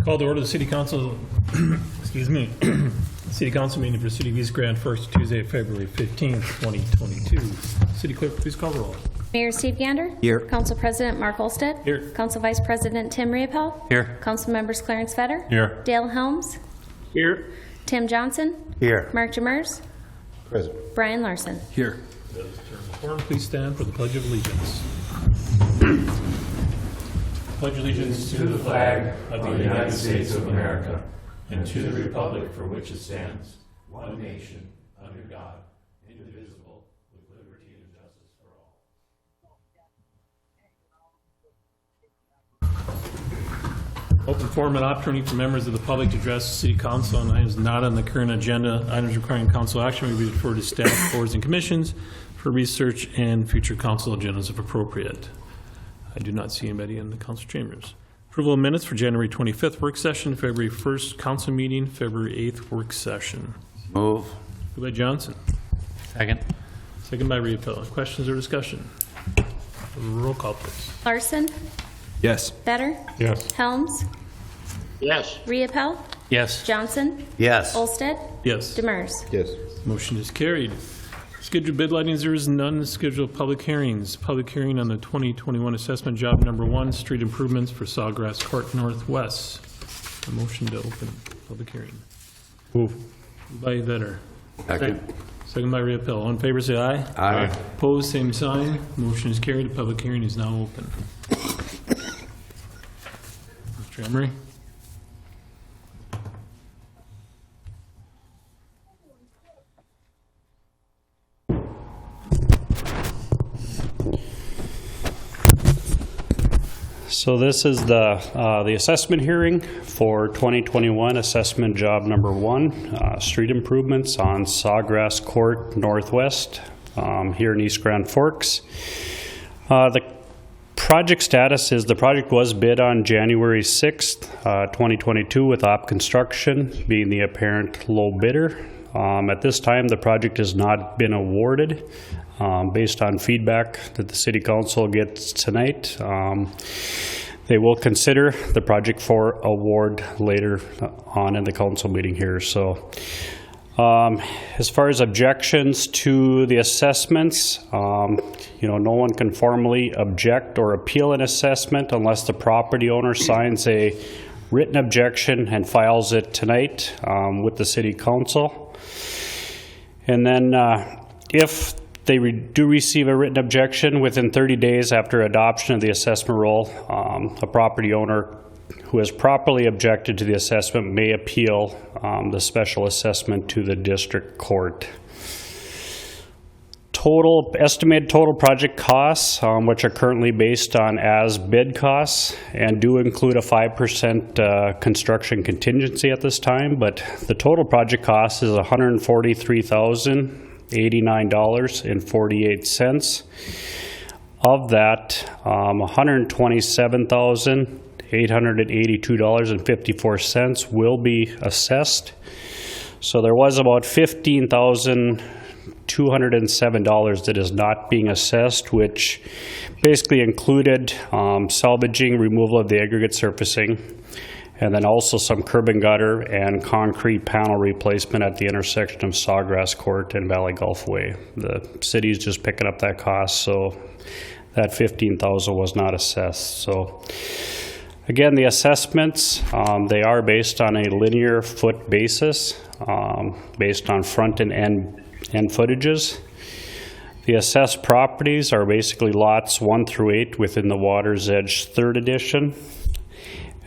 Call to order the City Council, excuse me, City Council meeting for City of East Grand First, Tuesday, February 15th, 2022. City Clerk, please call roll. Mayor Steve Gander. Here. Council President Mark Olstead. Here. Council Vice President Tim Riepel. Here. Council Members Clarence Fetter. Here. Dale Helms. Here. Tim Johnson. Here. Mark Demers. Present. Brian Larson. Here. Quorum, please stand for the Pledge of Allegiance. Pledge allegiance to the flag of the United States of America and to the republic for which it stands, one nation, under God, indivisible, with liberty and justice for all. Open forum and opportunity for members of the public to address the City Council on items not on the current agenda. Items requiring council action will be referred to staff, boards, and commissions for research and future council agendas if appropriate. I do not see anybody in the council chambers. Approval of minutes for January 25th work session, February 1st council meeting, February 8th work session. Move. Moved by Johnson. Second. Second by Riepel. Questions or discussion? Roll call, please. Larson. Yes. Fetter. Yes. Helms. Yes. Riepel. Yes. Johnson. Yes. Olstead. Yes. Demers. Yes. Motion is carried. Scheduled bid lightings, there is none. Scheduled public hearings. Public hearing on the 2021 assessment job number 1, street improvements for Sawgrass Court Northwest. A motion to open public hearing. Move. By Vetter. Second. Second by Riepel. All in favor, say aye. Aye. Opposed, same sign. Motion is carried. The public hearing is now open. Mr. Emery. So this is the assessment hearing for 2021 assessment job number 1, street improvements on Sawgrass Court Northwest here in East Grand Forks. The project status is the project was bid on January 6th, 2022 with Op Construction being the apparent low bidder. At this time, the project has not been awarded. Based on feedback that the City Council gets tonight, they will consider the project for award later on in the council meeting here. So as far as objections to the assessments, no one can formally object or appeal an assessment unless the property owner signs a written objection and files it tonight with the City Council. And then if they do receive a written objection within 30 days after adoption of the assessment roll, a property owner who has properly objected to the assessment may appeal the special assessment to the district court. Estimated total project costs, which are currently based on as bid costs and do include a 5% construction contingency at this time, but the total project cost is $143,089.48. Of that, $127,882.54 will be assessed. So there was about $15,207 that is not being assessed, which basically included salvaging, removal of the aggregate surfacing, and then also some curb and gutter and concrete panel replacement at the intersection of Sawgrass Court and Valley Gulf Way. The city's just picking up that cost, so that $15,000 was not assessed. So again, the assessments, they are based on a linear foot basis, based on front and end footages. The assessed properties are basically lots 1 through 8 within the Water's Edge 3rd edition.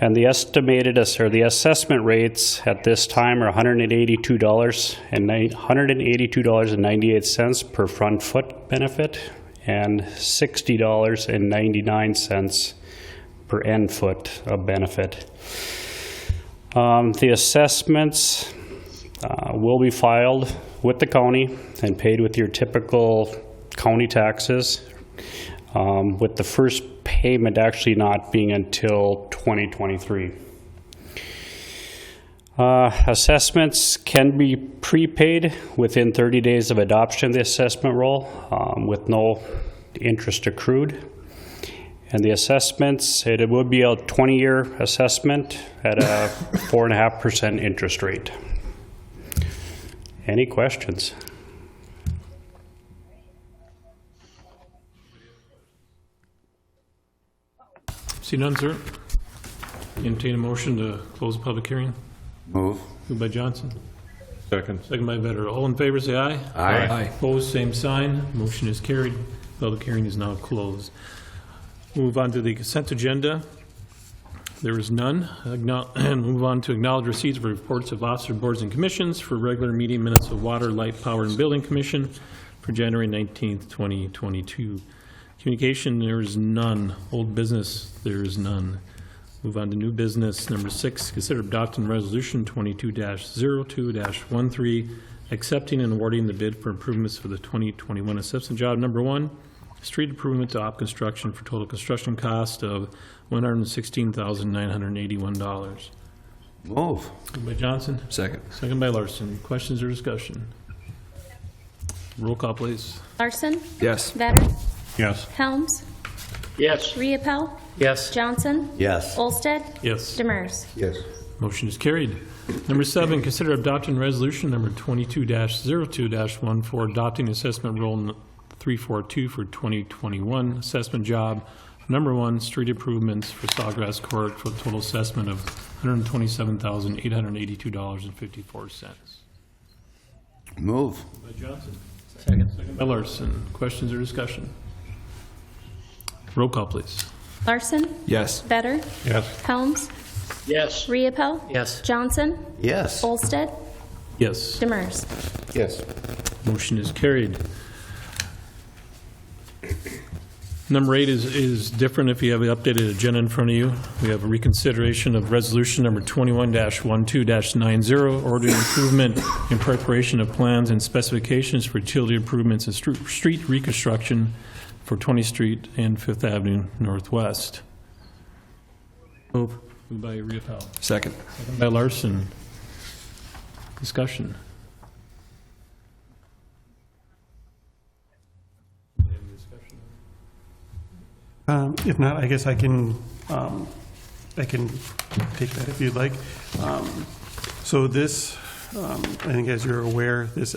And the estimated, or the assessment rates at this time are $182.98 per front foot benefit and $60.99 per end foot of benefit. The assessments will be filed with the county and paid with your typical county taxes, with the first payment actually not being until 2023. Assessments can be prepaid within 30 days of adoption of the assessment roll with no interest accrued. And the assessments, it would be a 20-year assessment at a 4.5% interest rate. Any questions? See none, sir. Entertain a motion to close the public hearing. Move. Moved by Johnson. Second. Second by Vetter. All in favor, say aye. Aye. Opposed, same sign. Motion is carried. Public hearing is now closed. Move on to the consent agenda. There is none. And move on to acknowledge receipts of reports of officer boards and commissions for regular meeting minutes of Water, Light, Power, and Building Commission for January 19th, 2022. Communication, there is none. Old business, there is none. Move on to new business. Number 6, consider adopting resolution 22-02-13, accepting and awarding the bid for improvements for the 2021 assessment job number 1, street improvement to op construction for total construction cost of $116,981. Move. Moved by Johnson. Second. Second by Larson. Questions or discussion? Roll call, please. Larson, Yes. Vetter, Yes. Helms, Yes. Riepel, Yes. Johnson, Yes. Olsted, Yes. Demers. Yes. Motion is carried. Number 7, consider adopting resolution number 22-02-14, adopting assessment roll 342 for 2021 assessment job number 1, street improvements for Sawgrass Court for a total assessment of $127,882.54. Move. By Johnson. Second. Second by Larson. Questions or discussion? Roll call, please. Larson, Yes. Vetter, Yes. Helms, Yes. Riepel, Yes. Johnson, Yes. Olsted, Yes. Demers. Yes. Motion is carried. Number 8 is different if you have the updated agenda in front of you. We have a reconsideration of resolution number 21-12-90, ordering improvement in preparation of plans and specifications for utility improvements and street reconstruction for 20th Street and 5th Avenue Northwest. Moved by Riepel. Second. Second by Larson. Discussion. If not, I guess I can take that if you'd like. So this, I think as you're aware, this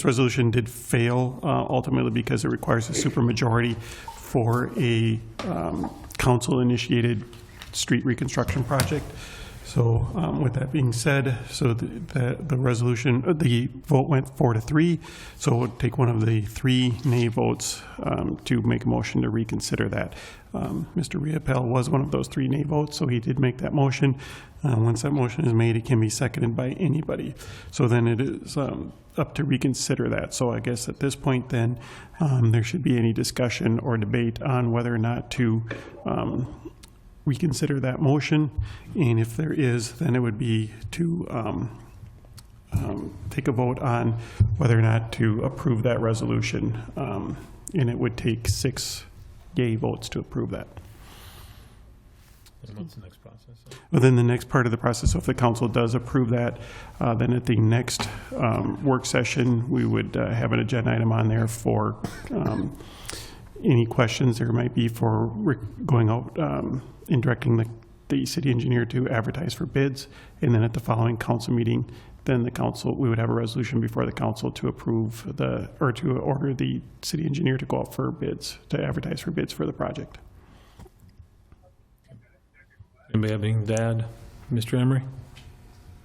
resolution did fail ultimately because it requires a supermajority for a council-initiated street reconstruction project. So with that being said, so the resolution, the vote went 4-3. So it would take one of the 3 nay votes to make a motion to reconsider that. Mr. Riepel was one of those 3 nay votes, so he did make that motion. Once that motion is made, it can be seconded by anybody. So then it is up to reconsider that. So I guess at this point then, there should be any discussion or debate on whether or not to reconsider that motion, and if there is, then it would be to take a vote on whether or not to approve that resolution, and it would take 6 yay votes to approve that. And what's the next process? Well, then the next part of the process, so if the council does approve that, then at the next work session, we would have an agenda item on there for any questions there might be for going out and directing the city engineer to advertise for bids. And then at the following council meeting, then the council, we would have a resolution before the council to approve or to order the city engineer to go out for bids, to advertise for bids for the project. Anybody have anything to add? Mr. Emery?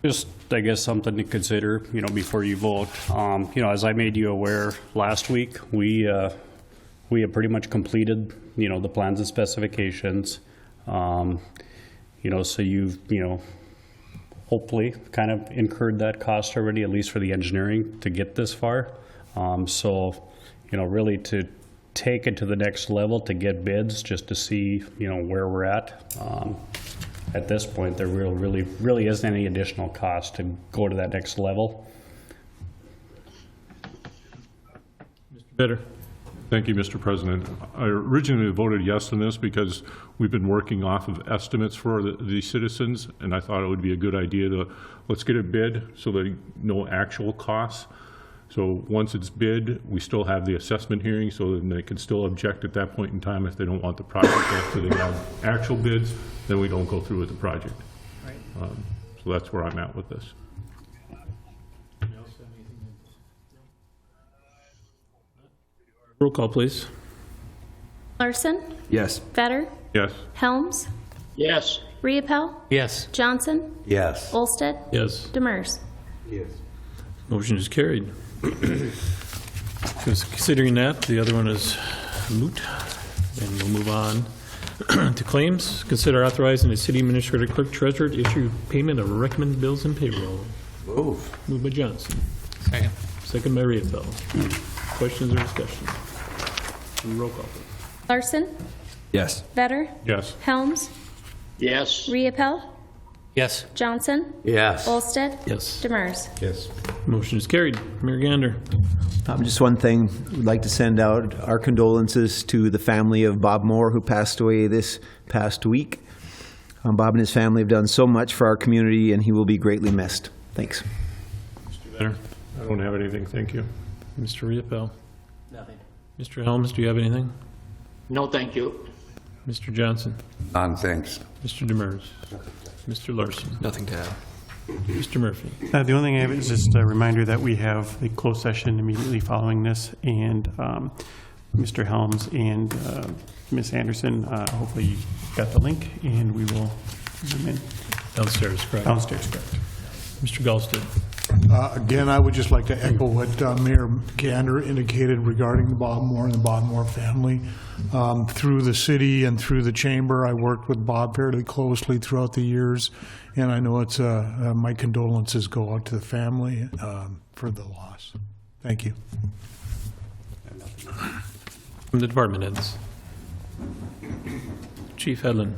Just, I guess, something to consider, before you vote. As I made you aware last week, we have pretty much completed, the plans and specifications. So you've, hopefully kind of incurred that cost already, at least for the engineering to get this far. Really to take it to the next level, to get bids, just to see, where we're at. At this point, there really isn't any additional cost to go to that next level. Mr. Bitter? Thank you, Mr. President. I originally voted yes on this because we've been working off of estimates for the citizens, and I thought it would be a good idea to let's get a bid so that no actual costs. So once it's bid, we still have the assessment hearing, so then they can still object at that point in time if they don't want the project. After they have actual bids, then we don't go through with the project. So that's where I'm at with this. Roll call, please. Larson, Yes. Vetter, Yes. Helms, Yes. Riepel, Yes. Johnson, Yes. Olsted, Yes. Demers. Yes. Motion is carried. Considering that, the other one is moot, and we'll move on to claims. Consider authorizing the city administrator clerk treasurer to issue payment of recommended bills and payroll. Move. Moved by Johnson. Second. Second by Riepel. Questions or discussion? Roll call, please. Larson, Yes. Vetter, Yes. Helms, Yes. Riepel, Yes. Johnson, Yes. Olsted, Yes. Demers. Yes. Motion is carried. Mayor Gander. Just one thing, we'd like to send out our condolences to the family of Bob Moore, who passed away this past week. Bob and his family have done so much for our community, and he will be greatly missed. Thanks. Mr. Venner? I don't have anything, thank you. Mr. Riepel. Nothing. Mr. Helms, do you have anything? No, thank you. Mr. Johnson. None, thanks. Mr. Demers. Mr. Larson. Nothing to add. Mr. Murphy. The only thing I have is just a reminder that we have the closed session immediately following this, and Mr. Helms and Ms. Anderson, hopefully you got the link, and we will zoom in Downstairs, correct. downstairs, correct. Mr. Galston. Again, I would just like to echo what Mayor Gander indicated regarding the Bob Moore and the Bob Moore family. Through the city and through the chamber, I worked with Bob fairly closely throughout the years, and I know it's my condolences go out to the family for the loss. Thank you. From the department heads. Chief Hedlund.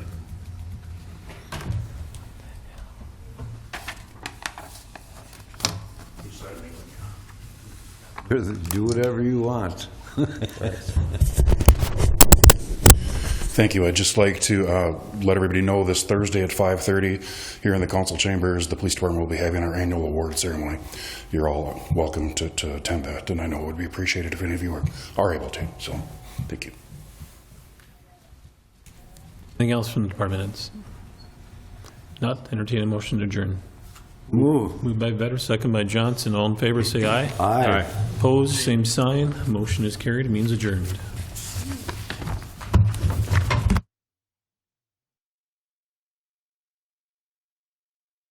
Do whatever you want. Thank you. I'd just like to let everybody know this Thursday at 5:30 here in the council chambers, the police department will be having our annual award ceremony. You're all welcome to attend that, and I know it would be appreciated if any of you are able to. So, thank you. Anything else from the department heads? Not, entertain a motion to adjourn. Move. Moved by Vetter, second by Johnson. All in favor, say aye. Aye. Opposed, same sign. Motion is carried. It means adjourned.